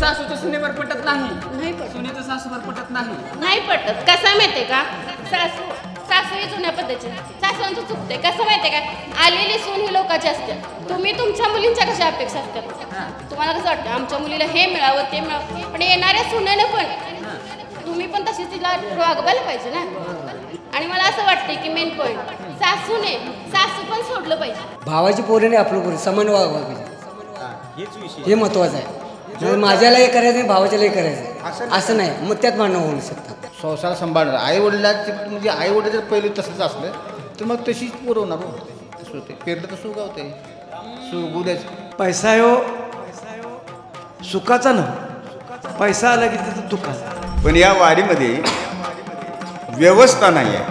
सासूच्या सुनेवर पटत नाही, नाही पटत. सुनेचं सासूवर पटत नाही. नाही पटत. कसं माहितीये का, सासू ही जुन्या पद्धतीची, सासूंचं चुकते. कसं माहितीये का, आलेली सून ही लोकांची असते. तुम्ही तुमच्या मुलींच्या कशा अपेक्षा असतात, तुम्हाला कसं वाटतं आमच्या मुलीला हे मिळावं ते मिळावं, पण येणाऱ्या सुनेने पण तुम्ही पण तशीच तिला वागवायला पाहिजे ना. आणि मला असं वाटतं की मेन पॉईंट, सासू पण सोडलं पाहिजे. भावाची पोरीने आपलं पोरी समान वागवा पाहिजे, हे महत्वाचं आहे. माझ्यालाही करायचं नाही, भावाच्यालाही करायचं असं नाही, मग त्यात भांडणं होऊ शकतात. संसार सांभाळणार आई वडिलांचे म्हणजे आई वडील जर पहिले तसंच असलं तर मग तशीच पुरवणार हो. तसं होते, पेरलं तर सुगावते, सुगू द्यायचं. पैसा हो सुखाचा ना, पैसा आला की तिथं दुःखाचा. पण या वारीमध्ये व्यवस्था नाही आहे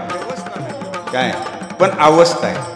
काय, पण अवस्था आहे.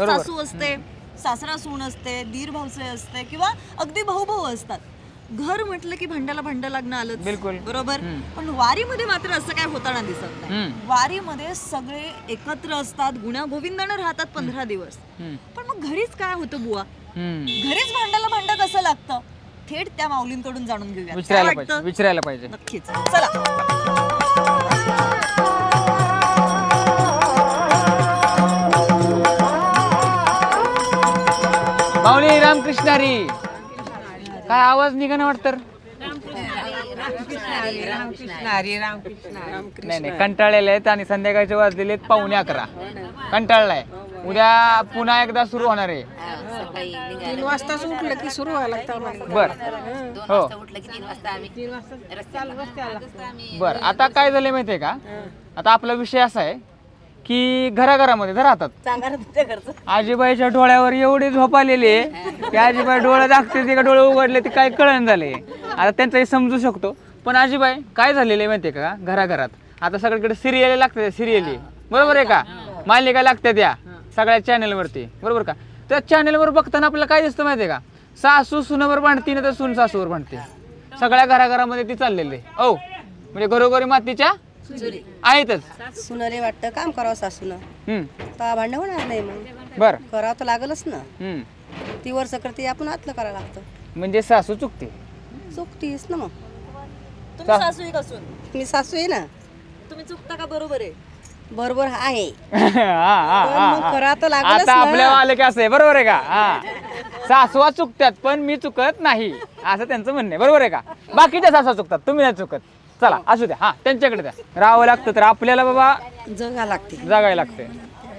सासू असते, सासरा सून असते, दीर भावसे असते किंवा अगदी भाऊ भाऊ असतात. घर म्हटलं की भांड्याला भांडं लागणं आलंच, बिलकुल बरोबर. पण वारीमध्ये मात्र असं काय होताना दिसत नाही. वारीमध्ये सगळे एकत्र असतात, गुण्यागोविंदाने राहतात 15 दिवस. पण मग घरीच काय होतं बुवा, घरीच भांड्याला भांडं कसं लागतं, थेट त्या माऊलींकडून जाणून घेऊया. विचारायला पाहिजे नक्कीच. चला. माऊली रामकृष्ण हरी. काय आवाज निघणं वाटतं. नाही कंटाळलेले आहेत आणि संध्याकाळचे वाजलेले आहेत 11:15. कंटाळलाय. उद्या पुन्हा एकदा सुरू होणार आहे. 3 वाजता उठलं की सुरू व्हायला लागतं. बर हो बर. आता काय झालंय माहितीये का, आता आपला विषय असा आहे की घराघरामध्ये राहतात. आजीबाईच्या डोळ्यावर एवढी झोप आलेली आहे की आजीबाई डोळे दाखते ते का डोळे उघडले ते काय कळण झाले. आता त्यांचंही समजू शकतो. पण आजीबाई काय झालेलं आहे माहितीये का, घराघरात आता सगळीकडे सिरियल लागतात. सिरियली बरोबर आहे का, मालिका लागतात त्या सगळ्या चॅनलवरती, बरोबर का. त्या चॅनलवर बघताना आपल्याला काय दिसतं माहितीये का, सासू सुनावर भांडती ना तर सून सासूवर भांडते. सगळ्या घराघरामध्ये ती चाललेली आहे. ओ म्हणजे घरोघरी मातीच्या आहेतच. सुनाले वाटतं काम करावं सासून, तर भांडण होणार नाही. मग बर करावं तर लागलच ना. ती वर्ष करते, आपण आतलं करायला लागतं. म्हणजे सासू चुकते. चुकतीस ना. मग तुम्ही सासू आहे का सून? मी सासू आहे ना. तुम्ही चुकता का? बरोबर आहे. बरोबर आहे. आता आपल्या आले की असं आहे, बरोबर आहे का. सासवा चुकतात पण मी चुकत नाही असं त्यांचं म्हणणं आहे, बरोबर आहे का. बाकीच्या सासवा चुकतात, तुम्ही नाही चुकत. चला असू द्या. हा त्यांच्याकडे द्या. राहावं लागतं तर आपल्याला बाबा जगायला लागते.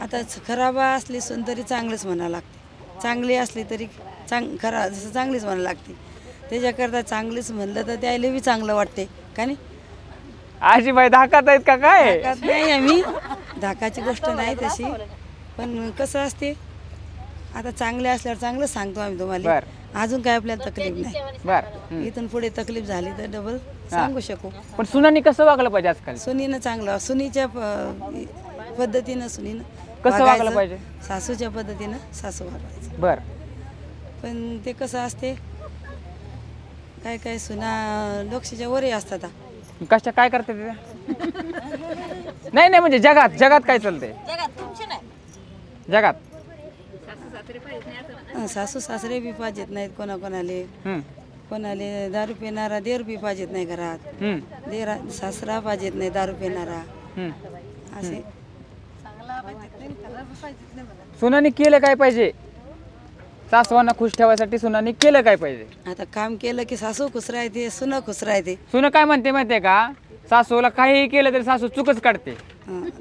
आता खराब असली सून तरी चांगलंच म्हणावं लागते, चांगली असली तरी जसं चांगलीच म्हणावं लागते. त्याच्याकरता चांगलीच म्हणलं तर त्याला बी चांगलं वाटते का नाही. आजीबाई धाकात आहेत का काय. नाही आम्ही धाकाची गोष्ट नाही तशी, पण कसं असते आता चांगले असल्यावर चांगलं सांगतो आम्ही तुम्हाला. अजून काय आपल्याला तकलीफ नाही. बर इथून पुढे तकलीफ झाली तर डबल सांगू शकू. पण सुनांनी कसं वागलं पाहिजे आजकाल. सुनीनं चांगलं, सुनीच्या पद्धतीनं सुनीनं कसं वागलं पाहिजे. सासूच्या पद्धतीनं सासू वागायचं. बर पण ते कसं असते, काय काय सुना लोकशाच्या वरही असतात. कशा काय करते ते नाही नाही म्हणजे जगात काय चालते जगात. सासू सासरे बी पाहिजेत नाहीत कोणाले दारू पिणारा देर बी पाहिजेत नाही घरात. सासरा पाहिजेत नाही दारू पिणारा. असे सुनांनी केलं काय पाहिजे, सासवांना खुश ठेवायसाठी सुनांनी केलं काय पाहिजे. आता काम केलं की सासू खुश राहते, सुन खुश राहते. सुन काय म्हणते माहितीये का, सासूला काहीही केलं तरी सासू चुकच काढते.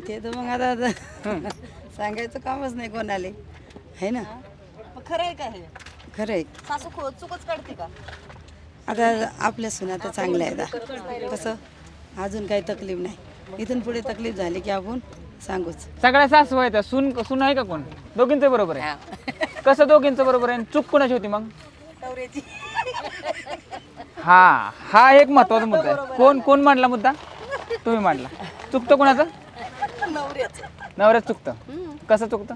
ते तर मग आता सांगायचं कामच नाही कोणाले, है ना. खरं आहे का हे? खरं आहे. सासू चुकच काढते का. आता आपल्या सुना तर चांगल्या आहेत, कसं अजून काही तकलीफ नाही. इथून पुढे तकलीफ झाली की आपण सांगूच. सगळ्या सासू आहेत त्या. सून आहे का कोण? दोघींचं बरोबर आहे. कसं दोघींचं बरोबर आहे? चूक कोणाची होती मग? हा एक महत्वाचा मुद्दा आहे. कोण मांडला मुद्दा? तुम्ही मांडला. चुकतं कोणाचं? नवऱ्याच चुकतं. कसं चुकतं?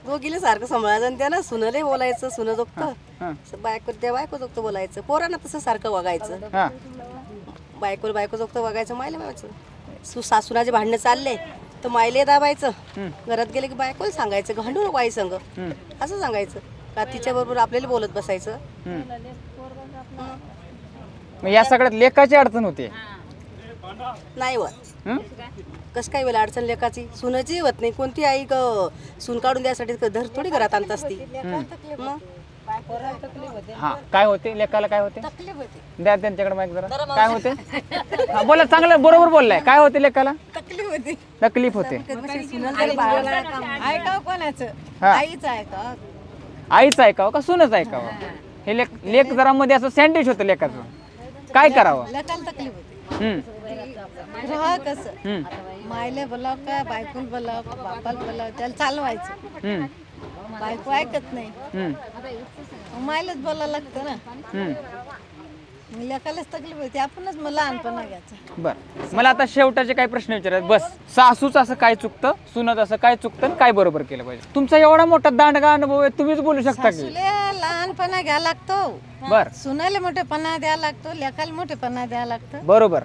दोघीला सारखं सांभाळायचं आणि त्यानं सुनले बोलायचं, सुन जोगतं बायको त्या बायको जोगतं बोलायचं. पोरांना तसं सारखं वागायचं. बायको जोगतं वागायचं. मायला वागायचं. सासूनाचे भांडणं चालले तर मायले दाबायचं. घरात गेले की बायकोला सांगायचं भांडू नको आई संग असं सांगायचं. का तिच्या बरोबर आपल्याला बोलत बसायचं. या सगळ्यात लेकाची अडचण होते नाही होत. कसं काय वेळा अडचण लेकाची? सुनाची होत नाही. कोणती आई सून काढून द्यासाठी धर थोडी घरात आणत असती. हा काय होते लेकाला? काय होते? द्या त्यांच्याकडे माहिती जरा. काय होते? बोला, चांगलं बरोबर बोललाय. काय होते लेकाला? तकलीफ होते. ऐकावं कोणाचं? आईचं ऐकावं. आईचं ऐकावं का सुनच ऐकावं? हे लेक जरा मध्ये असं सँडविच होतं लेकाचं. काय करावं? लेकाला तकलीफ होती. राहा कसं? मायले बोलाव का बायकोला बोलाव का बापाला बोलाव त्याला चालवायचं. बायको ऐकत नाही. मायलाच बोलायला लागतं ना. लेकालाच तकलीफ होती. आपणच मग लहानपणा घ्यायचं. बरं, मला आता शेवटाचे काही प्रश्न विचारायचे. बस, सासूच असं काय चुकतं, सुनत असं काय चुकतं, काय बरोबर केलं पाहिजे? तुमचा एवढा मोठा दांडगा अनुभव आहे, तुम्हीच बोलू शकता की? लहानपणा घ्यायला लागतो. बर. सुनायला मोठेपणा द्यायला लागतो. लेकाला मोठेपणा द्यायला लागतं. बरोबर.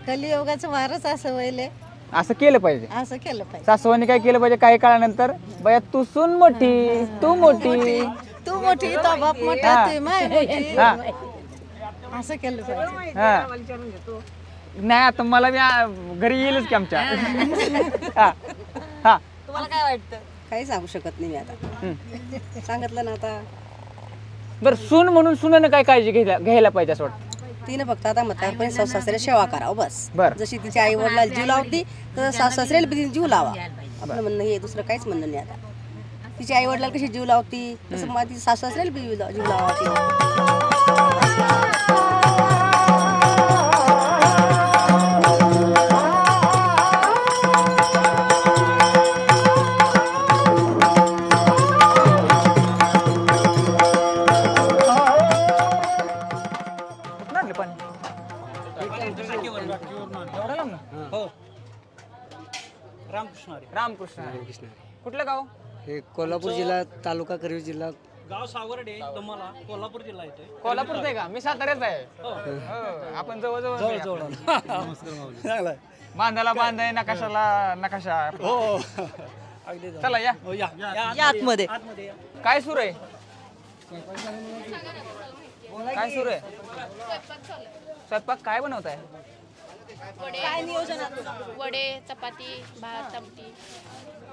कलियुगाचं वारच असं व्हायले. असं केलं पाहिजे. असं केलं पाहिजे. सासूबाईंनी काय केलं पाहिजे? काही काळानंतर बया तू सून मोठी, तू मोठी, तू मोठी, तो बाप मोठा, तू माय मोठी. असं केलं पाहिजे. नाही आता मला घरी येईलच की आमच्या. तुम्हाला काय वाटतं? काही सांगू शकत नाही मी आता. सांगितलं ना आता. बरं, सून म्हणून सुनेनं काय काळजी घ्यायला पाहिजे असं वाटतं? तिने फक्त आता म्हातारपणी सासू सासऱ्याला सेवा करावं बस. बरं. जशी तिच्या आई वडिलाला जीव लावती तर सासू सासऱ्याला बी जीव लावा. आपलं म्हणणं हे दुसरं काहीच म्हणणं नाही. आता तिच्या आई वडिलाला कशी जीव लावती तसं मग तिच्या सासू सासऱ्याला बी जीव लावा. रामकृष्ण. कुठलं गाव? हे कोल्हापूर जिल्हा, तालुका करवीर जिल्हा. गाव सावर्डे, तुम्हाला कोल्हापूर जिल्हा येतोय. कोल्हापूरचं आहे का? मी साताऱ्याच आहे. आपण जवळ बांधाला बांधाय, नकाशाला नकाशा. चला या आतमध्ये. काय सुरू आहे? काय सुरू आहे? स्वयंपाक काय बनवत आहे? काय नियोजन? वडे, चपाती, भात, आमटी.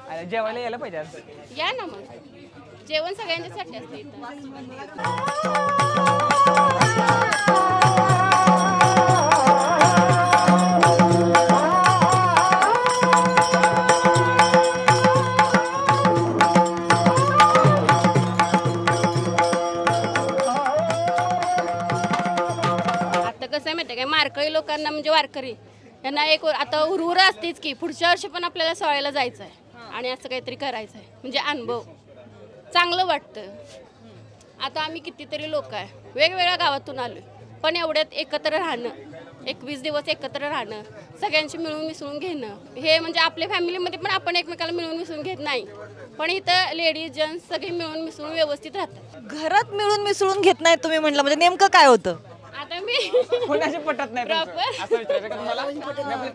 अरे जेवायला यायला पाहिजे. या ना मग. जेवण सगळ्यांच्यासाठी असतं इथं. आता कसं आहे माहिती आहे काय? मारकळी लोकांना म्हणजे वारकरी यांना एक आता उर्वर असतेच की पुढच्या वर्षी पण आपल्याला सोहळ्याला जायचं आहे आणि असं काहीतरी करायचं आहे. म्हणजे अनुभव चांगलं वाटतं. आता आम्ही कितीतरी लोक आहे, वेगवेगळ्या गावातून आलो, पण एवढ्यात एकत्र राहणं, 21 दिवस एकत्र राहणं, सगळ्यांशी मिळून मिसळून घेणं, हे म्हणजे आपल्या फॅमिलीमध्ये पण आपण एकमेकाला मिळून मिसळून घेत नाही, पण इथं लेडीज जेंट्स सगळे मिळून मिसळून व्यवस्थित राहतात. घरात मिळून मिसळून घेत नाही तुम्ही म्हटलं, म्हणजे नेमकं काय होतं? आता मी कोणाशी पटत नाही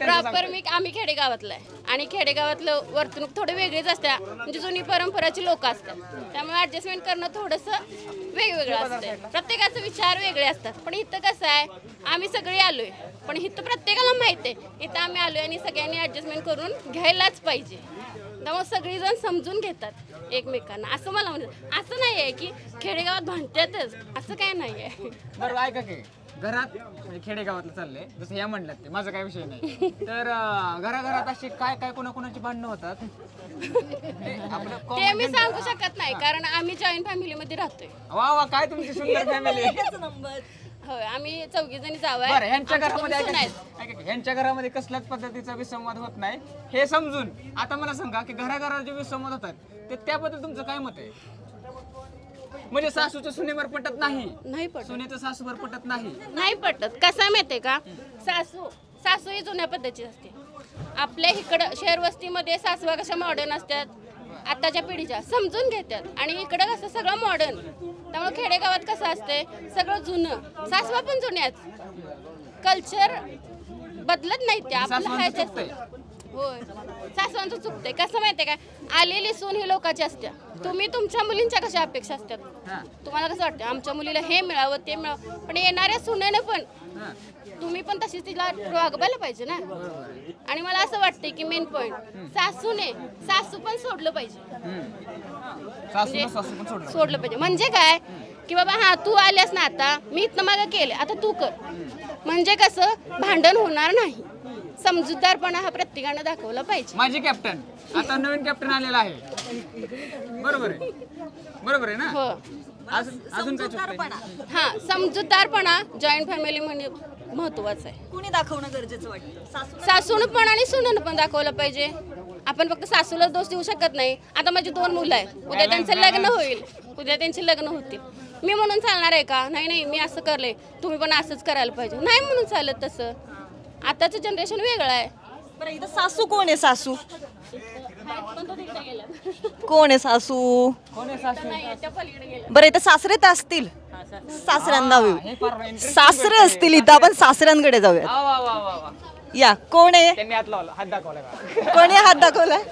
प्रॉपर आम्ही खेडेगावातलं आहे आणि खेडेगावातलं वर्तणूक थोडं वेगळीच असते, म्हणजे जुनी परंपराची लोक असतात, त्यामुळे ऍडजस्टमेंट करणं थोडंसं वेगवेगळं असतं. प्रत्येकाचे विचार वेगळे असतात. पण इथं कसं आहे, आम्ही सगळे आलोय, पण इथं प्रत्येकाला माहिती आहे इथं आम्ही आलोय आणि सगळ्यांनी ऍडजस्टमेंट करून घ्यायलाच पाहिजे. त्यामुळे सगळीजण समजून घेतात एकमेकांना, असं मला म्हणतात. असं नाही आहे की खेडेगावात भांडतातच, असं काय नाही आहे. बरं ऐका की, घरात म्हणजे खेडेगावातलं चाललंय, जसं या म्हणलं ते माझा काही विषय नाही, तर घराघरात अशी काय काय कोणाकोणाची भांडणं होतात ते मी सांगू शकत नाही, कारण आम्ही जॉईंट फॅमिलीमध्ये राहतोय. वा वा, काय तुमची सुंदर फॅमिली. होय आम्ही 4 जणी जावं बरं ह्यांच्या आमच्या घरामध्ये पण सून आहेत. ऐका, ह्यांच्या घरामध्ये कसल्याच पद्धतीचा विसंवाद होत नाही हे समजून आता मला सांगा की घराघरात जे विसंवाद होतात ते त्याबद्दल तुमचं काय मत आहे? म्हणजे सासूचं सुनेवर पटत नाही पटत, सुनेचं सासूवर पटत नाही पटत. कसं आहे माहितीये का, सासू ही जुन्या पद्धतीची असते. आपल्या इकडं शहर वस्तीमध्ये सासवा कशा मॉडर्न असतात, आताच्या पिढीच्या समजून घेतात, आणि इकडं कसं सगळं मॉडर्न. त्यामुळे खेडेगावात कसं असते सगळं जुनं, सासवा पण जुन्याच, कल्चर बदलत नाही ते आपलं हायच. होय सासवांचं चुकतंय. कसं माहितीये का, आलेली सून ही लोकांची असते. तुम्ही तुमच्या मुलींच्या कशा अपेक्षा असतात, तुम्हाला कसं वाटतं आमच्या मुलीला हे मिळावं ते मिळावं, पण येणाऱ्या सुनेनं पण तुम्ही पण तशीच तिला वागवायला पाहिजे ना. आणि मला असं वाटतंय की मेन पॉइंट सासू पण सोडलं पाहिजे. सोडलं पाहिजे म्हणजे काय की बाबा हा तू आल्यास ना, आता मी इथनं मागं केलं आता तू कर, म्हणजे कसं भांडण होणार नाही. समजूतदारपणा हा प्रत्येकानं दाखवला पाहिजे. माझी कॅप्टन आता नवीन कॅप्टन आलेला आहे, बरोबर आहे ना? हो. अजून काय चुकतंय? हा समजूतदारपणा जॉईंट फॅमिली म्हणजे महत्वाचं आहे. कुणी दाखवणं गरजेचं वाटतं? सासून पण आणि सुनेनं पण दाखवलं पाहिजे. आपण फक्त सासूला दोष देऊ शकत नाही. आता माझी 2 मुलं आहेत, उद्या त्यांचं लग्न होईल, उद्या त्यांचे लग्न होतील, मी म्हणून चालणार आहे का? नाही मी असं करलंय तुम्ही पण असंच करायला पाहिजे, नाही म्हणून चालत. तसं आताचं जनरेशन वेगळं आहे. बरं इथं सासू कोण आहे? सासू कोण आहे? सासू बरं इथं सासरे तर असतील, सासऱ्यांना सासरे असतील इथं, आपण सासऱ्यांकडे जाऊया. या कोण आहे? त्यांनी हात दाखवला. कोणी हात दाखवलाय?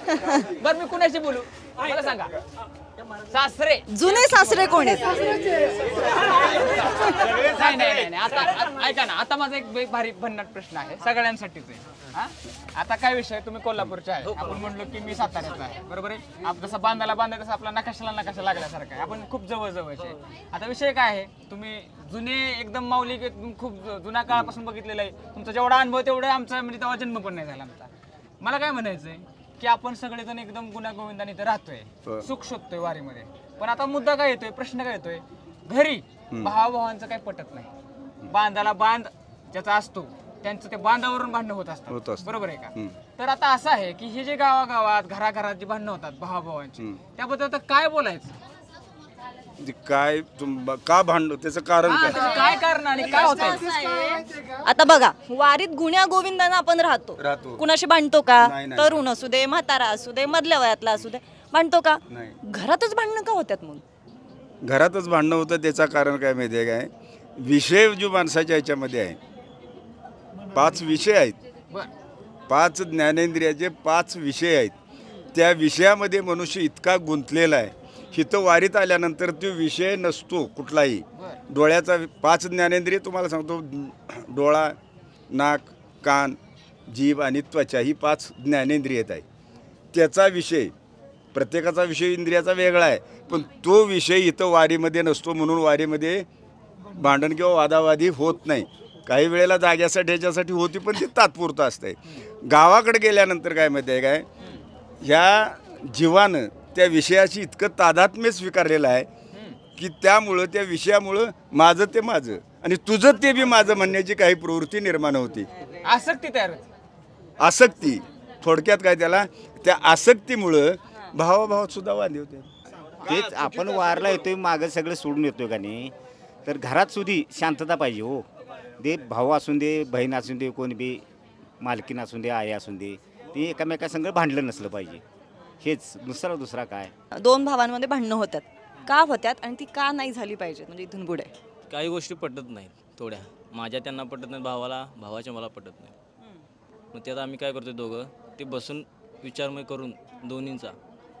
बरं मी कुणाशी बोलू मला सांगा. सासरे जुने सासरे कोण आहेत? नाही आता ऐका ना, आता माझा एक भारी भन्नाट प्रश्न आहे सगळ्यांसाठीच आहे. आता काय विषय, तुम्ही कोल्हापूरचे आहे, आपण म्हणलो की मी साताऱ्याचा आहे, बरोबर आहे. जसं बांधायला तसं आपला नकाशाला नकाशा लागल्यासारखं आहे, आपण खूप जवळचे आहे. आता विषय काय आहे, तुम्ही जुने एकदम माऊली खूप जुन्या काळापासून बघितलेलं आहे, तुमचा जेवढा अनुभव तेवढा आमचा म्हणजे तेव्हा जन्म पण नाही झाला आमचा. मला काय म्हणायचंय की आपण सगळेजण एकदम गुण्यागोविंदाने इथे राहतोय, सुख शोधतोय वारीमध्ये, पण आता मुद्दा काय येतोय, प्रश्न काय येतोय, घरी भावाभावांचं काही पटत नाही. बांधाला बांध ज्याचा असतो त्यांचं ते बांधावरून भांडणं होत असतात, बरोबर आहे का? तर आता असं आहे की हे जे गावागावात घराघरात जी भांडणं होतात भावाभावांची, त्याबद्दल आता काय बोलायचं? काय का भांडण, त्याचं कारण काय कारण आणि काय होतंय? आता बघा, वारीत गुण्या गोविंदानं आपण राहतो, कुणाशी भांडतो का? तरुण असू दे, म्हातारा असू दे, मधल्या वयातला असू दे, भांडतो का? घरातच भांडणं का होतात? मग घरातच भांडणं होतं त्याचं कारण काय माहिती आहे काय, विषय जो माणसाच्या ह्याच्यामध्ये आहे, 5 विषय आहेत, 5 ज्ञानेंद्रियाचे 5 विषय आहेत. त्या विषयामध्ये मनुष्य इतका गुंतलेला आहे, इथं वारीत आल्यानंतर तो विषय नसतो कुठलाही. डोळ्याचा 5 ज्ञानेंद्रिय तुम्हाला सांगतो, डोळा, नाक, कान, जीभ आणि त्वचा ही 5 ज्ञानेंद्रिय आहेत. त्याचा विषय प्रत्येकाचा विषय इंद्रियाचा वेगळा आहे, पण तो विषय इथं वारीमध्ये नसतो. म्हणून वारीमध्ये भांडण किंवा वादावादी होत नाही. काही वेळेला जाग्यासाठी ह्याच्यासाठी होती, पण ते तात्पुरतं असतंय. गावाकडे गेल्यानंतर काय माहिती आहे काय, ह्या जीवानं त्या विषयाशी इतकं तादात्म्य स्वीकारलेलं आहे की त्यामुळं त्या विषयामुळं माझं ते माझं आणि तुझं ते बी माझं म्हणण्याची काही प्रवृत्ती निर्माण होती. आसक्ती तयार होते. आसक्ती थोडक्यात काय, त्याला त्या आसक्तीमुळं भावाभावात सुद्धा वांदे होते. तेच आपण वारला येतोय, मागं सगळं सोडून येतोय का नाही, तर घरात सुद्धा शांतता पाहिजे हो. दे भाऊ असून दे, बहीण असून दे, कोणी बी मालकीन असून दे, आई असून दे, ते एकामेकासंग भांडलं नसलं पाहिजे. हेच दुसरा काय. 2 भावांमध्ये भांडणं होतात का होतात आणि ती का नाही झाली पाहिजे? म्हणजे इथून पुढे काही गोष्टी पटत नाहीत, थोड्या माझ्या त्यांना पटत नाहीत, भावाच्या मला पटत नाही. मग त्यात आम्ही काय करतो, दोघं ते बसून विचारमय करून दोन्हींचा,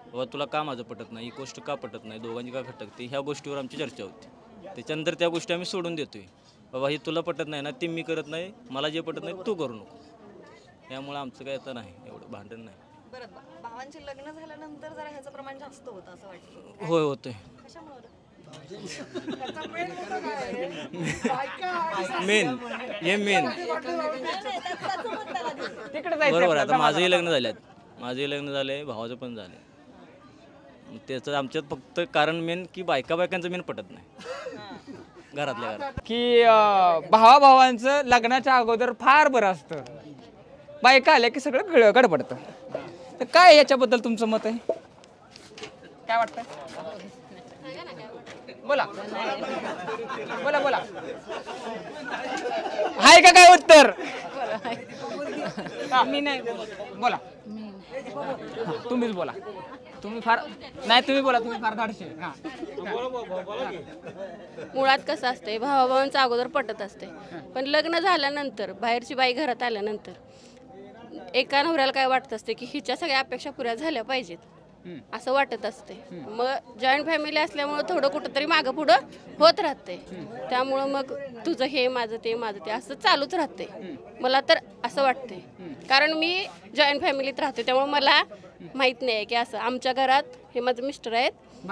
बाबा तुला का माझं पटत नाही, ही गोष्ट का पटत नाही, दोघांची का खटकते, ह्या गोष्टीवर आमची चर्चा होती. त्याच्यानंतर त्या गोष्टी आम्ही सोडून देतोय. बाबा हे तुला पटत नाही ना, ते मी करत नाही, मला जे पटत नाही तू करू नको. त्यामुळे आमचं काय आता नाही, एवढं भांडण नाही. बरं, भावांचे लग्न झाल्यानंतर जरा ह्याचं प्रमाण जास्त होतं असं वाटतं? होय होतंय. मेन बरोबर. आता माझंही लग्न लग्न झालंय, भावाचं पण झालंय. त्याचं आमच्यात फक्त कारण मेन की बायकांचं मेन पटत नाही. घरातल्या घरात. की भावाभावांचं लग्नाच्या अगोदर फार बरं असतं, बायका आल्या की सगळं गडबडतं. तर काय याच्याबद्दल तुमचं मत आहे, काय वाटतं? बोला बोला बोला, आहे का काय उत्तर? मी नाही बोला, तुम्हीच बोला. तुम्ही फार नाही, तुम्ही बोला, तुम्ही फार धाडशी. मुळात कसं असतंय, भावाभावांचं अगोदर पटत असते, पण लग्न झाल्यानंतर बाहेरची बाई घरात आल्यानंतर एका नवऱ्याला काय वाटत असते की हिच्या सगळ्या अपेक्षा पुऱ्या झाल्या पाहिजेत असं वाटत असते. मग जॉईंट फॅमिली असल्यामुळं थोडं कुठंतरी मागं पुढं होत राहते. त्यामुळं मग तुझं हे माझं ते असं चालूच राहते. मला तर असं वाटते, कारण मी जॉईंट फॅमिलीत राहते, त्यामुळे मला माहित नाही की असं आमच्या घरात हे माझे मिस्टर आहेत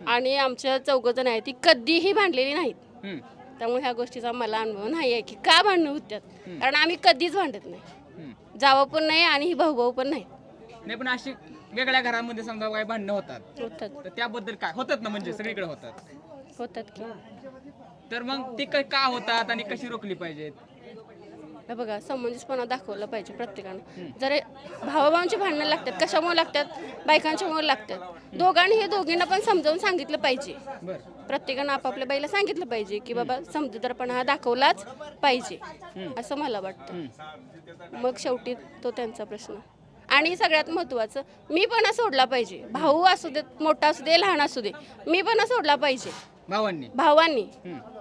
आणि आमच्या 4 जण आहेत, ती कधीही भांडलेली नाहीत. त्यामुळे ह्या गोष्टीचा मला अनुभव नाही आहे की का भांडणं होत्यात, कारण आम्ही कधीच भांडत नाही, जावं पण नाही आणि ही भाऊ पण नाही. पण अशी वेगळ्या घरामध्ये समजा काही भांडणं होतात, तर त्याबद्दल काय होतात ना, म्हणजे सगळीकडे होतात की. तर मग ती का होतात आणि कशी रोखली पाहिजेत? बघा, समंजसपणा दाखवला पाहिजे प्रत्येकानं. जर भावाभावांची भांडणं लागतात, कशामुळे लागतात? बायकांच्यामुळे लागतात. दोघींना पण समजावून सांगितलं पाहिजे. प्रत्येकानं आपापल्या बाईला सांगितलं पाहिजे की बाबा समजूतदारपणा हा दाखवलाच पाहिजे असं मला वाटतं. मग शेवटी तो त्यांचा प्रश्न. आणि सगळ्यात महत्त्वाचं, मी पण सोडला पाहिजे. भाऊ असू दे, मोठा असू दे, लहान असू दे, मी पण सोडला पाहिजे. भावांनी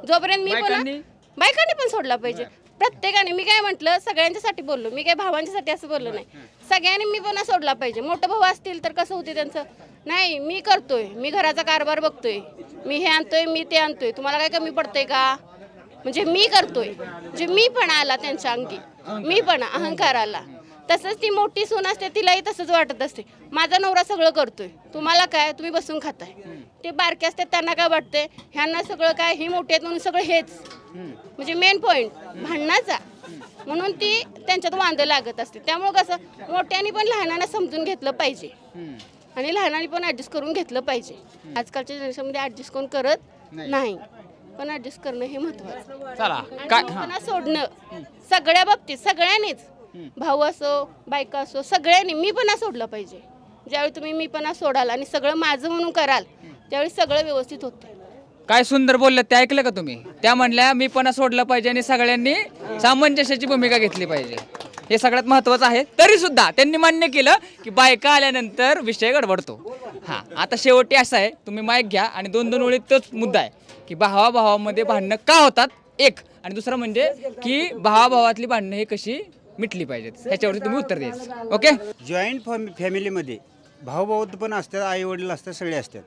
जोपर्यंत मी पण, बायकांनी पण सोडला पाहिजे. प्रत्येकाने, मी काय म्हटलं, सगळ्यांच्यासाठी बोललो, मी काय भावांच्यासाठी असं बोललो नाही. सगळ्यांनी मी पण सोडला पाहिजे. मोठं भाऊ असतील तर कसं होते त्यांचं, नाही मी करतोय, मी घराचा कारभार बघतोय, मी हे आणतोय, मी ते आणतोय, तुम्हाला काय कमी पडतंय का? म्हणजे मी करतोय, म्हणजे मी पण आला त्यांच्या अंगी, मी पण अहंकार आला. तसंच ती मोठी सून असते, तिलाही तसंच वाटत असते, माझा नवरा सगळं करतोय, तुम्हाला काय, तुम्ही बसून खाताय. ते बारके असतात त्यांना काय वाटतंय, ह्यांना सगळं काय, ही मोठी आहेत म्हणून सगळं हेच, म्हणजे मेन पॉईंट भांडणाचा. म्हणून ती त्यांच्यात वांदे लागत असते. त्यामुळे कसं, मोठ्यांनी पण लहानांना समजून घेतलं पाहिजे आणि लहानांनी पण ॲडजस्ट करून घेतलं पाहिजे. आजकालच्या जनरेशनमध्ये ॲडजस्ट कोण करत नाही, पण ॲडजस्ट करणं हे महत्त्वाचं. सोडणं सगळ्या बाबतीत सगळ्यांनीच, भाऊ असो बायका असो, सगळ्यांनी मी पण सोडलं पाहिजे. ज्यावेळी तुम्ही मी पण सोडाल आणि सगळं माझं म्हणून कराल, त्यावेळी सगळं व्यवस्थित होतं. काय सुंदर बोललं, ते ऐकलं का तुम्ही? त्या म्हणल्या मी पण सोडलं पाहिजे आणि सगळ्यांनी सामंजस्याची भूमिका घेतली पाहिजे, हे सगळ्यात महत्त्वाचं आहे. तरी सुद्धा त्यांनी मान्य केलं की बायका आल्यानंतर विषय गडबडतो. हां, आता शेवटी असं आहे, तुम्ही माईक घ्या आणि 2 ओळीत तोच मुद्दा आहे की भावाभावामध्ये भांडणं का होतात, एक, आणि दुसरं म्हणजे की भावाभावातली भांडणं ही कशी मिटली पाहिजेत, ह्याच्यावरती तुम्ही उत्तर द्यायचं. ओके. जॉईंट फॅमिलीमध्ये भाऊ पण असतात, आई वडील असतात, सगळे असतात,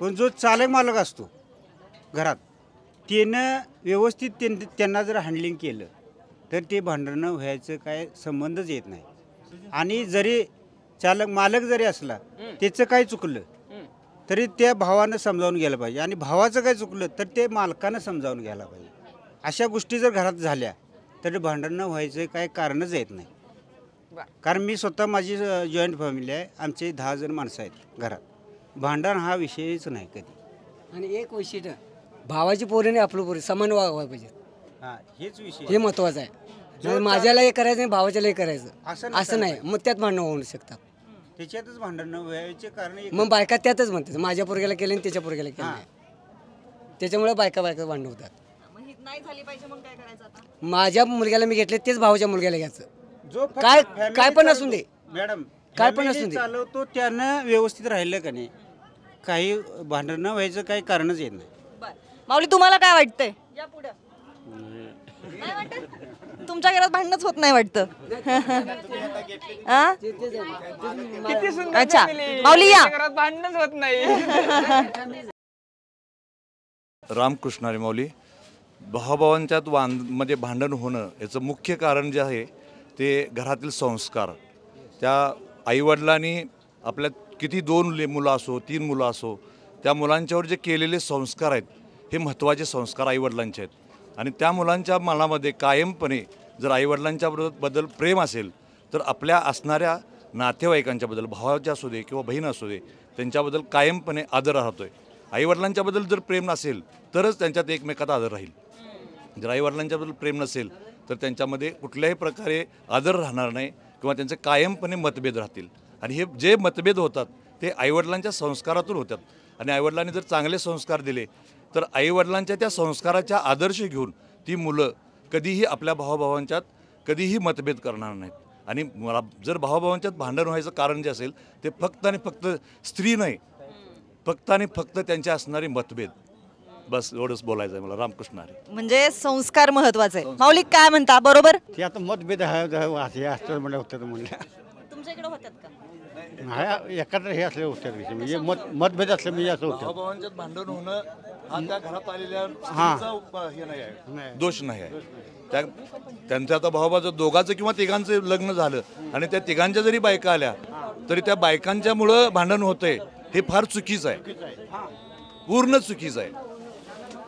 पण जो चालक मालक असतो घरात, त्यानं व्यवस्थित त्यांना जर हँडलिंग केलं तर ते भांडणं व्हायचं काय संबंधच येत नाही. आणि जरी चालक मालक जरी असला, त्याचं काय चुकलं तरी त्या भावानं समजावून घ्यायला पाहिजे, आणि भावाचं काय चुकलं तर ते मालकानं समजावून घ्यायला पाहिजे. अशा गोष्टी जर घरात झाल्या तर भांडणं व्हायचं काय कारणच येत नाही. कारण मी स्वतः, माझी जॉईंट फॅमिली आहे, आमचे 10 जण माणसं आहेत घरात, भांडण हा विषयच नाही कधी. आणि एक वैशिष्ट्य, भावाची पोरीने आपलं पोरी समान वागायला पाहिजे. हेच विषय, हे महत्वाचं आहे. माझ्याला हे करायचं नाही, भावाच्याला हे करायचं असं नाही, मग त्यात भांडणं होऊ शकतात. त्याच्यातच भांडण व्हायचे कारण मग बायका त्यातच म्हणतात, माझ्या पोरग्याला केलं आणि त्याच्या पोरग्याला केलं, त्याच्यामुळे बायका भांडणं होतात. नाही झाली पाहिजे, मग काय करायचं आता? माझ्या मुलग्याला मी घेतले तेच भावाच्या मुलग्याला घ्यायचं. काय पण असून दे मॅडम, काय पण असून दे, चालवतो त्यानं व्यवस्थित राहिलं का नाही, काही भांडणं व्हायचं काही कारणच येत नाही. माऊली, तुम्हाला काय वाटतंय? या पुढे. तुमच्या घरात भांडणच होत नाही वाटतं. अच्छा माऊली, या. भांडणच होत नाही. रामकृष्ण हरी माऊली. भावाभावांच्यात मध्ये भांडण होणं याचं मुख्य कारण जे आहे ते घरातील संस्कार. त्या आईवडिलांनी आपल्या किती 2 मुलं असो 3 मुलं असो, त्या मुलांच्यावर जे केलेले संस्कार आहेत हे महत्त्वाचे संस्कार आईवडिलांचे आहेत. आणि त्या मुलांच्या मनामध्ये कायमपणे जर आईवडिलांच्या बद्दल प्रेम असेल तर आपल्या असणाऱ्या नातेवाईकांच्याबद्दल, भावाच्या असू दे किंवा बहीण असू दे, त्यांच्याबद्दल कायमपणे आदर राहतो आहे. आईवडिलांच्याबद्दल जर प्रेम नसेल तरच त्यांच्यात एकमेकात आदर राहील. जर आईवडिलांच्याबद्दल प्रेम नसेल तर त्यांच्यामध्ये कुठल्याही प्रकारे आदर राहणार नाही किंवा त्यांचे कायमपणे मतभेद राहतील. आणि हे जे मतभेद होतात ते आईवडिलांच्या संस्कारातून होतात. आणि आईवडिलांनी जर चांगले संस्कार दिले तर आईवडिलांच्या त्या संस्काराच्या आदर्श घेऊन ती मुलं कधीही आपल्या भावाभावांच्यात कधीही मतभेद करणार नाहीत. आणि मला जर भावाभावांच्यात भांडण व्हायचं कारण जे असेल ते फक्त आणि फक्त स्त्री नाही, फक्त आणि फक्त त्यांचे असणारे मतभेद, बस एवढंच बोलायचं आहे मला. रामकृष्ण हरी. म्हणजे संस्कार महत्वाचे. माऊली काय म्हणता, बरोबर? ते आता मतभेद असतं म्हणलं होतं म्हणलं तुमच्या इकडे होतात का? नाही एकत्र हे असले होते म्हणजे मतभेद असले म्हणजे असं होतं. भावाभावांच्यात भांडण होणं हा त्या घरात आलेल्या हे नाही आहे, दोष नाही आहे. त्यांचं आता भावाभावाचं दोघांचं किंवा तिघांचं लग्न झालं आणि त्या तिघांच्या जरी बायका आल्या तरी त्या बायकांच्यामुळं भांडण होतंय हे फार चुकीचं आहे, पूर्ण चुकीचं आहे.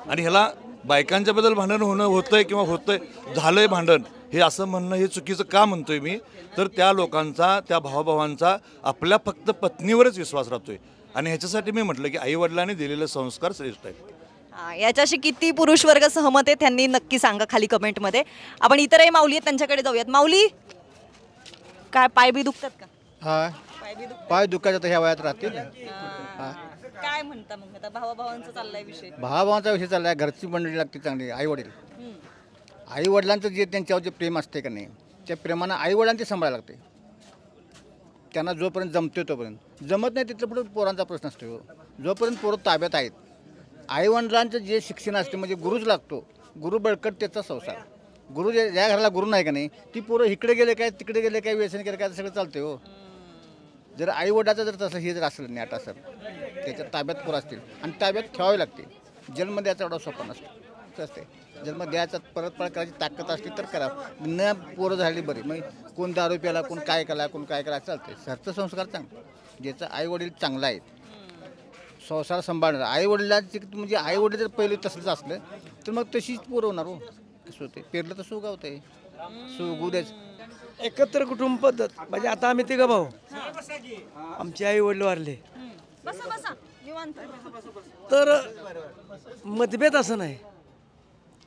आणि ह्याला बायकांच्याबद्दल भांडण होतंय किंवा झालंय भांडण हे असं म्हणणं हे चुकीचं का म्हणतोय मी, तर त्या लोकांचा त्या भावाभावांचा आपल्या फक्त पत्नीवरच विश्वास राहतोय. आणि ह्याच्यासाठी मी म्हटलं की आईवडिलांनी दिलेले संस्कार श्रेष्ठ आहेत. याच्याशी किती पुरुष वर्ग सहमत आहे त्यांनी नक्की सांगा खाली कमेंटमध्ये. आपण इतरही माऊली आहेत त्यांच्याकडे जाऊयात. माऊली, काय पाय बी दुखतात का? हा, पाय दुखायचं तर ह्या वयात राहतील. काय म्हणता मग आता भावाभावांचा चाललाय विषय? भावाभावांचा विषय चाललाय. घरची मंडळी लागते चांगली, आई वडील. आई वडिलांचं जे त्यांच्यावर जे प्रेम असते का नाही त्या प्रेमानं आई वडिलांचे सांभाळायला लागते. त्यांना जोपर्यंत जमते तोपर्यंत, जमत नाही तिथलं पुढे पोरांचा प्रश्न असतो. जोपर्यंत पोरं ताब्यात आहेत, आईवडिलांचं जे शिक्षण असते म्हणजे गुरुच लागतो. गुरु बळकट त्याचा संसार. गुरु ज्या घराला गुरु नाही का नाही ती पोरं इकडे गेले काय तिकडे गेले काय व्यसन केलं काय सगळं चालते हो. जर आईवडिलाचं जर तसं हे जर असलं नाही आता सर त्याच्या ताब्यात पोरं असतील आणि ताब्यात ठेवावे लागते. जन्म द्यायचा एवढा सोपा नसतो असते. जन्म द्यायचा परत करायची ताकद असली तर करा. न पोरं झाली बरी, मग कोण दारू प्याला, कोण काय करा, कोण काय करा चालते. सरचं संस्कार चांगलं, ज्याचं आईवडील चांगला आहेत, संसार सांभाळणार. आईवडिलांची म्हणजे आईवडील जर पहिले तसंच असलं तर मग तशीच पोरं होणार हो. कसं होते पेरलं तर सुगावतं आहे, सुगू द्यायचं. एकत्र कुटुंब पद्धत म्हणजे आता आम्ही तिघं भाऊ, आमचे आई वडील वारले तर मतभेद असं नाही,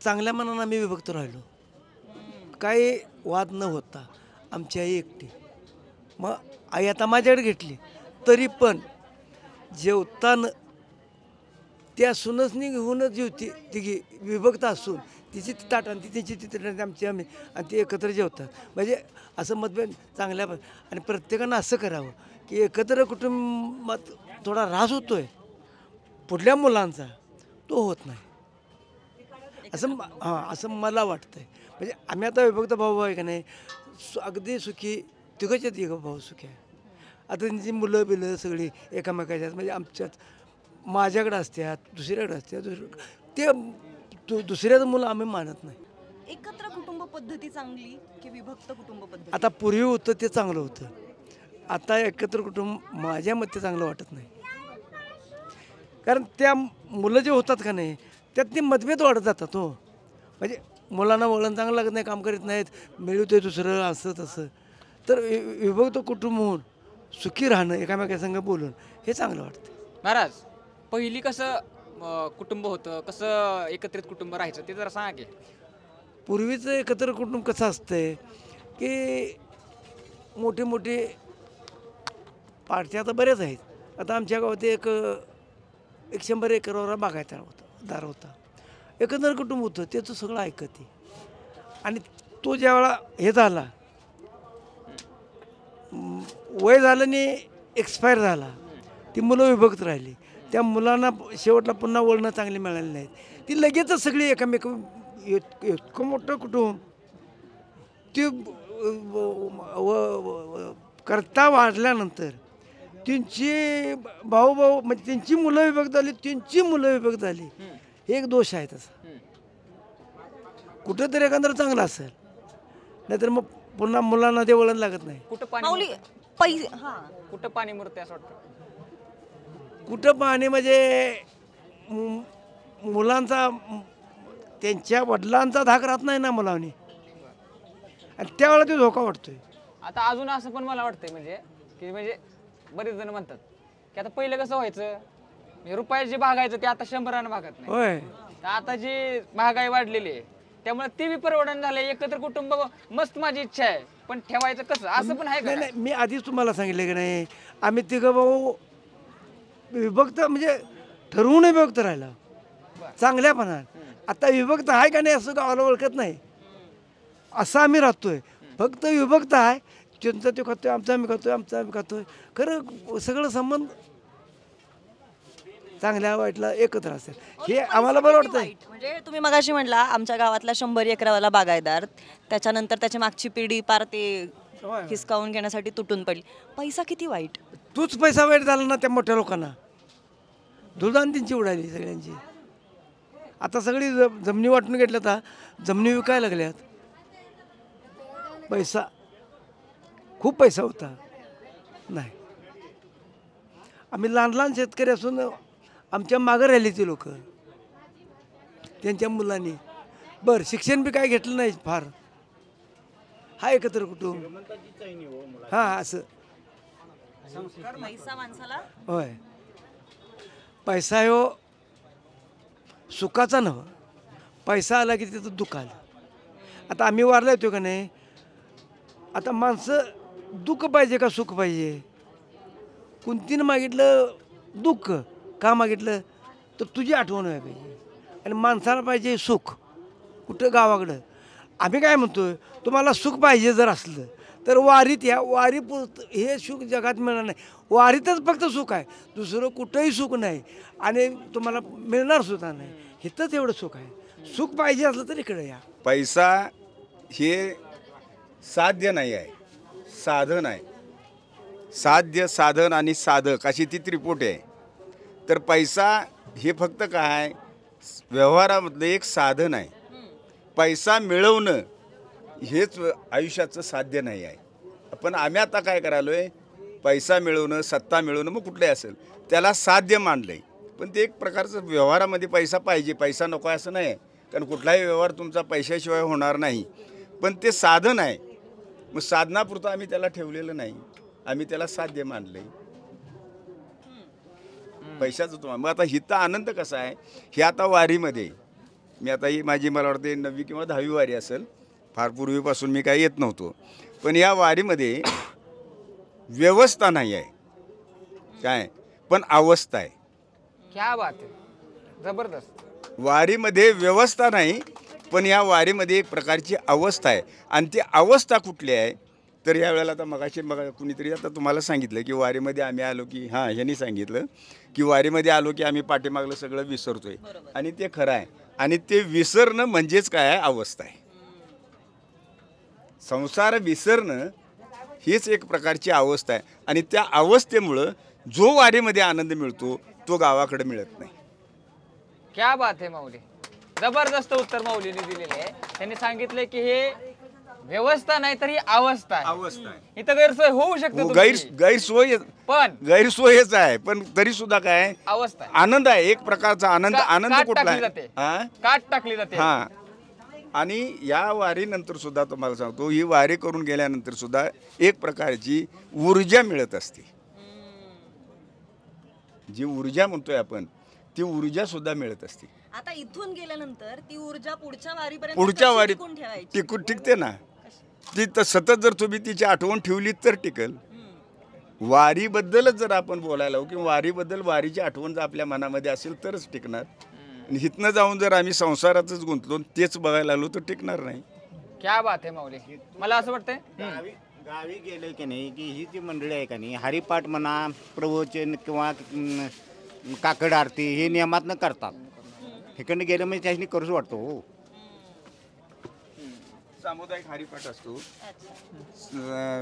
चांगल्या मनानं आम्ही विभक्त राहिलो. काही वाद न होता आमची आई एकटी. मग आई आता माझ्याकडे घेतली तरी पण जेवताना त्या सुनसनी घेऊनच जेवती. तिघी विभक्त असून तिची ताट आणि तिची तिथे आमची आम्ही आणि ती एकत्र जेवतात. म्हणजे असं मतभेद चांगल्या आणि प्रत्येकानं असं करावं की एकत्र कुटुंबात थोडा ऱ्हास होतो आहे पुढल्या मुलांचा, तो होत नाही असं असं मला वाटतं आहे. म्हणजे आम्ही आता विभक्त भाऊ आहे का नाही, अगदी सुखी तिघंच्या तिघं भाऊ सुखी आहे. आता त्यांची मुलं बिलं सगळी एकामेकाच्यात म्हणजे आमच्यात माझ्याकडे असतात, दुसऱ्याकडे असतात. ते दुसऱ्याचं मुलं आम्ही मानत नाही. एकत्र कुटुंब पद्धती चांगली की विभक्त कुटुंब पद्धती? आता पूर्वी होतं ते चांगलं होतं, आता एकत्र कुटुंब माझ्या मते चांगलं वाटत नाही. कारण त्या मुलं जे होतात का नाही त्यात ते मतभेद वाढत जातात हो. म्हणजे मुलांना वळण चांगलं लागत नाही, काम करीत नाहीत, मिळवते दुसरं असं तसं. तर विभक्त कुटुंब होऊन सुखी राहणं, एकामेकासंग बोलून, हे चांगलं वाटतं. महाराज, पहिली कसं कुटुंब होतं, कसं एकत्रित कुटुंब राहायचं ते जरा सांगा की. पूर्वीचं एकत्र कुटुंब कसं असतंय की मोठे मोठे पार्ट्या आता बरेच आहेत. आता आमच्या गावात एक 100 एकरावर बागायतदार होता. एकंदर कुटुंब होतं, त्याचं सगळं ऐकते. आणि तो ज्यावेळा हे झाला, वय झालं आणि एक्सपायर झाला, ती मुलं विभक्त राहिली. त्या मुलांना शेवटला पुन्हा वळणं चांगली मिळाली नाहीत. ती लगेचच सगळी एकमेक इतकं मोठं कुटुंब ते करता वाढल्यानंतर त्यांची भाऊ म्हणजे त्यांची मुलं विभक्त झाली, त्यांची मुलं विभक्त झाली. हे एक दोष आहे तसा. कुठंतरी एखादं चांगलं असेल, नाहीतर मग पुन्हा मुलांना ते वळण लागत नाही. कुठं पाणी कुठं पाणी मुरते असं वाटतं? कुठं पाणी म्हणजे मुलांचा त्यांच्या वडिलांचा धाक राहत नाही ना मुलांनी, आणि त्यावेळेला ते धोका वाटतोय. आता अजून असं पण मला वाटतंय म्हणजे की म्हणजे बरेच जण म्हणतात की आता पहिलं कसं व्हायचं रुपयाची भागायचं ते आता 100 भागत नाही. होय. आता जी महागाई वाढलेली आहे त्यामुळे ती बी परवडण झाले. एकत्र कुटुंब मस्त माझी इच्छा आहे पण ठेवायचं कसं असं पण आहे का? नाही, मी आधीच तुम्हाला सांगितलं की नाही, आम्ही तिघं भाऊ विभक्त म्हणजे ठरवून विभक्त राहिला चांगल्यापणा. आता विभक्त आहे का नाही असं गावाला ओळखत नाही, असं आम्ही राहतोय. फक्त विभक्त आहे, त्यांचा तो खातोय, आमचा आम्ही खातोय, आमचा आम्ही खातोय. खरं सगळं संबंध चांगल्या वाईटला एकत्र असेल हे आम्हाला बरं वाटतंय. म्हणजे तुम्ही मगाशी म्हटला आमच्या गावातला 100 एकरावाला बागायतदार, त्याच्यानंतर त्याची मागची पिढी पार ते हिसकावून घेण्यासाठी तुटून पडली. पैसा किती वाईट. तूच पैसा वाईट झाला ना त्या मोठ्या लोकांना. धुळदान त्यांची उडाली सगळ्यांची. आता सगळी जमिनी वाटून घेतल्या, तर जमिनी विकायला लागल्यात. पैसा खूप पैसा होता. नाही, आम्ही लहान लहान शेतकरी असून आमच्या मागं राहिली ती लोक त्यांच्या मुलांनी. बरं शिक्षण बी काय घेतलं नाही फार. हा एकत्र कुटुंब. हां असं पैसा माणसाला होय. पैसा हो सुखाचा नव्ह, पैसा आला की तिथं दुःख आलं. आता आम्ही वारला येतो का नाही, आता माणसं दुःख पाहिजे का सुख पाहिजे? कोणतीनं मागितलं दुःख, का मागितलं तर तुझी आठवण व्हायला पाहिजे. आणि माणसाला पाहिजे सुख. कुठं गावाकडं आम्ही काय म्हणतोय, तुम्हाला सुख पाहिजे जर असलं तर वारीत या. वारी हे सुख जगात मिळणार नाही. वारीतच फक्त सुख आहे, दुसरं कुठंही सुख नाही आणि तुम्हाला मिळणार सुद्धा नाही. इथंच एवढं सुख आहे. सुख पाहिजे असलं तर इकडे या. पैसा हे साध्य नाही आहे, साधन आहे. साध्य, साधन आणि साधक अशी ती त्रिपुटी आहे. तर पैसा हे फक्त काय व्यवहारामधलं एक साधन आहे. पैसा मिळवणं हेच आयुष्याचं साध्य नाही आहे. पण आम्ही आता काय करायलोय, पैसा मिळवणं, सत्ता मिळवणं मग कुठलंही असेल त्याला साध्य मानलंय. पण ते एक प्रकारचं व्यवहारामध्ये पैसा पाहिजे, पैसा नको असं नाही. कारण कुठलाही व्यवहार तुमचा पैशाशिवाय होणार नाही. पण ते साधन आहे. मग साधनापुरतं आम्ही त्याला ठेवलेलं नाही, आम्ही त्याला साध्य मानलंय. पैशाचं तुम्हाला मग आता हिथं आनंद कसा आहे, हे आता वारीमध्ये मी आता ही माझी मला वाटते 9वी किंवा 10वी वारी असेल. फार पूर्वीपासून मी काही येत नव्हतो. पण या वारीमध्ये व्यवस्था नाही आहे काय, पण अवस्था आहे. क्या बात आहे, जबरदस्त. वारीमध्ये व्यवस्था नाही, पण या वारीमध्ये एक प्रकारची अवस्था आहे. आणि ती अवस्था कुठली आहे तर यावेळेला आता मगाशी कुणीतरी आता तुम्हाला सांगितलं की वारीमध्ये आम्ही आलो की ह्यांनी सांगितलं की वारीमध्ये आलो की आम्ही पाठीमागलं सगळं विसरतोय. आणि ते खरं आहे. आणि ते विसरणं म्हणजेच काय आहे, अवस्था आहे. संसार विसरणं हीच एक प्रकारची अवस्था आहे. आणि त्या अवस्थेमुळं जो वारीमध्ये आनंद मिळतो तो गावाकडे मिळत नाही. क्या बात आहे माऊली, जबरदस्त उत्तर माऊलीने दिलेले आहे. त्यांनी सांगितले की हे व्यवस्था नाही तर ही अवस्था आहे. अवस्था आहे. इथं गैरसोय होऊ शकते तुमची. गैरसोयच आहे, पण तरी सुद्धा काय अवस्था आहे. आनंद आहे, एक प्रकारचा आनंद. आनंद कुठला आहे, काट टाकली जाते. हा. आणि या वारीनंतर सुद्धा तुम्हाला सांगतो, ही वारी करून गेल्यानंतर सुद्धा एक प्रकारची ऊर्जा मिळत असते. जी ऊर्जा म्हणतोय आपण, ती ऊर्जा सुद्धा मिळत असते. आता इथून गेल्यानंतर ती ऊर्जा पुढच्या वारीपर्यंत पुढच्या वारीत टिकून ठेवायची. टिकून टिकते ना ती. तर सतत जर तुम्ही तिची आठवण ठेवली तर टिकल. वारीबद्दलच जर आपण बोलायला की वारीबद्दल, वारीची आठवण जर आपल्या मनामध्ये असेल तरच टिकणार. आणि इथनं जाऊन जर आम्ही संसारातच गुंतलो तेच बघायला आलो तर टिकणार नाही. क्या बात आहे माऊली. मला असं वाटतंय गावी गेले की नाही की ही जी मंडळी आहे का नाही, हरिपाठ म्हणा, प्रवचन किंवा काकड आरती हे नियमातनं करतात. इकडनं गेलं म्हणजे त्याच्यानी करूच वाटतो. हो, सामुदायिक हरिपाठ असतो,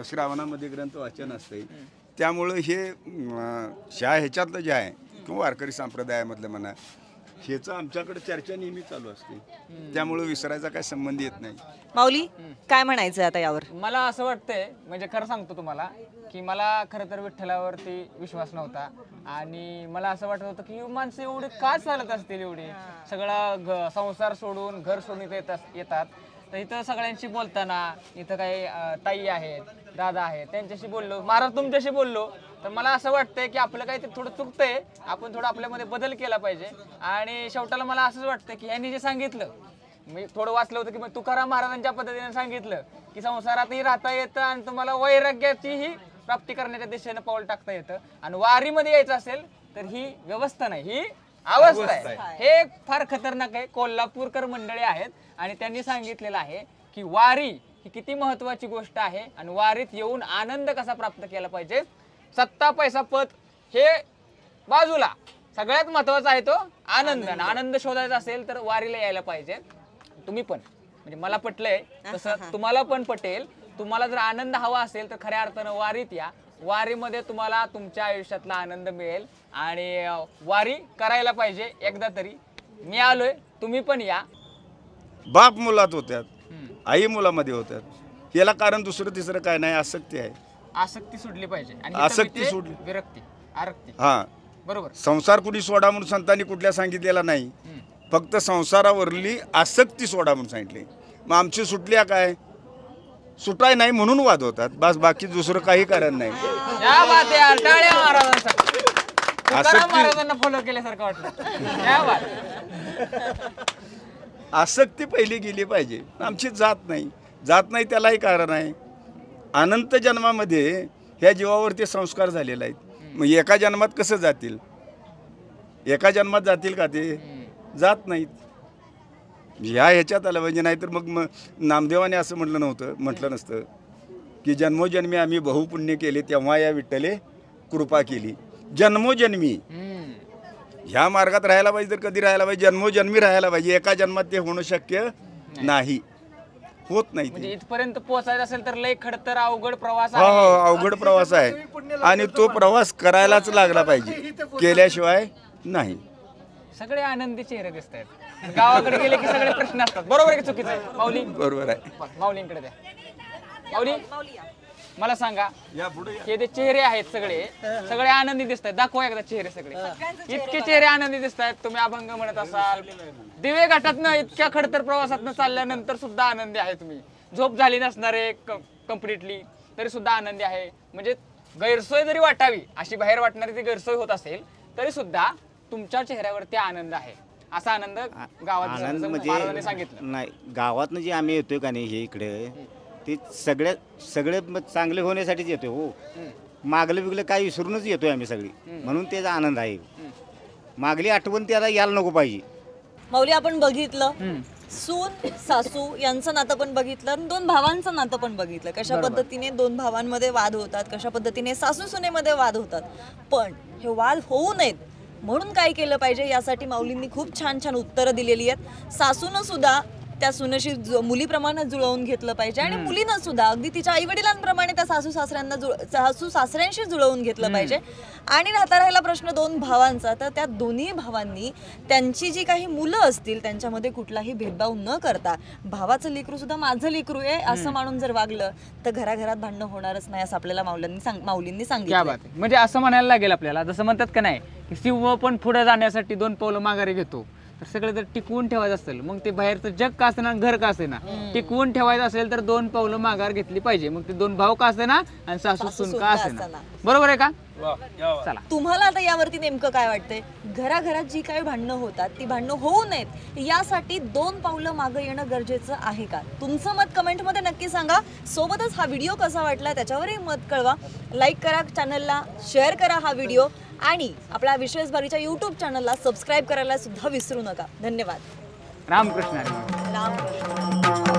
श्रावणामध्ये ग्रंथ वाचन असते. त्यामुळं हे ह्याच्यातलं जे आहे किंवा वारकरी संप्रदायामधलं म्हणा, ह्याचं आमच्याकडे चर्चा नेहमी चालू असते. त्यामुळे विसरायचा काय संबंध येत नाही. माऊली काय म्हणायचं आता यावर? मला असं वाटतंय, म्हणजे खरं सांगतो तुम्हाला की मला खरं तर विठ्ठलावरती विश्वास नव्हता. आणि मला असं वाटत होतं की माणसं एवढे का चालत असतील, एवढे सगळा संसार सोडून घर सोडून येतात. तर इथं सगळ्यांशी बोलताना इथं काही ताई आहेत, दादा आहेत, त्यांच्याशी बोललो, महाराज तुमच्याशी बोललो तर मला असं वाटतंय की आपलं काही ते थोडं चुकतंय, आपण थोडं आपल्यामध्ये बदल केला पाहिजे. आणि शेवटाला मला असंच वाटतं की यांनी जे सांगितलं, मी थोडं वाचलं होतं की मग तुकाराम महाराजांच्या पद्धतीने सांगितलं की संसारातही राहता येतं आणि तुम्हाला वैराग्याचीही प्राप्ती करण्याच्या दिशेनं पाऊल टाकता येतं. आणि वारीमध्ये यायचं असेल तर ही व्यवस्था नाही, ही अवस्था आहे. हे फार खतरनाक आहे. कोल्हापूरकर मंडळी आहेत आणि त्यांनी सांगितलेलं आहे की वारी ही किती महत्वाची गोष्ट आहे आणि वारीत येऊन आनंद कसा प्राप्त केला पाहिजे. सत्ता पैसा पद हे बाजूला, सगळ्यात महत्वाचा आहे तो आनंद. आनंद शोधायचा असेल तर वारीला यायला पाहिजे. तुम्ही पण, म्हणजे मला पटलंय तसं तुम्हाला पण पटेल. तुम्हाला जर आनंद हवा असेल तर खऱ्या अर्थानं वारीत या. वारीमध्ये तुम्हाला तुमच्या आयुष्यातला आनंद मिळेल आणि वारी करायला पाहिजे एकदा तरी. मी आलोय, तुम्ही पण या. बाप मुलात होत्यात, आई मुलामध्ये होत्यात, याला कारण दुसरं तिसरं काय नाही, आसक्ती आहे. आसक्ती सोडली पाहिजे. आसक्ती सोडली, विरक्ती, आरक्ती. हा बरोबर. संसार कुणी सोडा म्हणून संतांनी कुठल्या सांगितलेला नाही, फक्त संसारावरली आसक्ती सोडा म्हणून सांगितली. मग आमची सुटल्या काय, सुटाय नाही म्हणून वाद होतात, बस. बाकी दुसरं काही कारण नाही. फॉलो केल्यासारखं वाटलं. आसक्ती पहिली गेली पाहिजे. आमची जात नाही त्यालाही कारण आहे. अनंत जन्मामध्ये ह्या जीवावरती संस्कार झालेले आहेत. मग एका जन्मात कसं जातील, एका जन्मात जातील का ते, जात नाहीत. ह्याच्यात आलं पाहिजे. नाहीतर मग नामदेवाने असं म्हटलं नसतं की जन्मोजन्मी आम्ही बहुपुण्य केले तेव्हा या विठ्ठले कृपा केली. जन्मोजन्मी ह्या मार्गात राहायला पाहिजे तर कधी राहायला पाहिजे, जन्मोजन्मी राहायला पाहिजे. एका जन्मात ते होणं शक्य नाही, होत नाही. म्हणजे इथपर्यंत पोहोचायचं असेल तर लय खडतर अवघड प्रवास आहे. हो, अवघड प्रवास आहे आणि तो प्रवास करायलाच लागला पाहिजे, केल्याशिवाय नाही. सगळे आनंदी चेहरे दिसत आहेत. गावाकडे गेले की सगळे प्रश्न असतात. बरोबर आहे की चुकीचं आहे माऊली? बरोबर आहे. माऊलींकडे द्या. माऊली मला सांगा, हे जे चेहरे आहेत सगळे आनंदी दिसत आहेत. दाखवा एकदा चेहरे सगळे. इतके चेहरे आनंदी दिसत आहेत. तुम्ही अभंग म्हणत असाल, दिवे घाटातनं इतक्या खडतर प्रवासातनं चालल्यानंतर सुद्धा आनंदी आहे. तुम्ही झोप झाली नसणारे कम्प्लिटली तरी सुद्धा आनंदी आहे. म्हणजे गैरसोय जरी वाटावी अशी बाहेर वाटणारी ती गैरसोय होत असेल तरी सुद्धा तुमच्या चेहऱ्यावरती आनंद आहे. असा आनंद गावात म्हणजे सांगितलं नाही. गावातनं जे आम्ही येतोय का नाही हे इकडे, ते सगळे चांगले होण्यासाठीच येतोय. हो, मागलं बिगलं काय विसरूनच येतोय आम्ही सगळी, म्हणून त्याचा आनंद आहे. मागली आठवण त्याला यायला नको पाहिजे. माऊली आपण बघितलं, सून सासू यांचं नातं पण बघितलं आणि दोन भावांचं नातं पण बघितलं. कशा पद्धतीने दोन भावांमध्ये वाद होतात, कशा पद्धतीने सासू सुनेमध्ये वाद होतात. पण हे वाद होऊ नयेत म्हणून काय केलं पाहिजे यासाठी माऊलींनी खूप छान छान उत्तरं दिलेली आहेत. सासूनं सुद्धा त्या सुनेशी मुलीप्रमाणे जुळवून घेतलं पाहिजे आणि मुलीनं सुद्धा अगदी तिच्या आई वडिलांप्रमाणे त्या सासू सासऱ्यांशी जुळवून घेतलं पाहिजे. आणि राहिला प्रश्न दोन भावांचा, तर त्या दोन्ही भावांनी त्यांची जी काही मुलं असतील त्यांच्यामध्ये कुठलाही भेदभाव न करता भावाचं लेकरू सुद्धा माझं लेकरू आहे असं मानून जर वागलं तर घराघरात भांडणं होणारच नाही असं आपल्याला माऊलींनी सांगितलं. म्हणजे असं म्हणायला लागेल आपल्याला, जसं म्हणतात का नाही की सिंह पण पुढे जाण्यासाठी 2 पावलं माघारी घेतो. तर सगळं जर टिकवून ठेवायचं असेल, मग ते बाहेरचं जग का असेना घर का असेना, टिकवून ठेवायचं असेल तर 2 पावलं माघार घेतली पाहिजे. मग ते 2 भाव का असेना आणि सासू सून का असेना. बरोबर आहे का? चला, तुम्हाला आता यावरती नेमकं काय वाटतंय? घराघरात जी काही भांडणं होतात ती भांडणं होऊ नयेत यासाठी 2 पावलं मागं येणं गरजेचं आहे का? तुमचं मत कमेंटमध्ये नक्की सांगा. सोबतच हा व्हिडिओ कसा वाटला त्याच्यावरही मत कळवा. लाईक करा, चॅनलला शेअर करा हा व्हिडिओ आणि आपल्या विशेष बारीच्या यूट्यूब चॅनलला सबस्क्राईब करायला सुद्धा विसरू नका. धन्यवाद. रामकृष्ण. रामकृष्ण.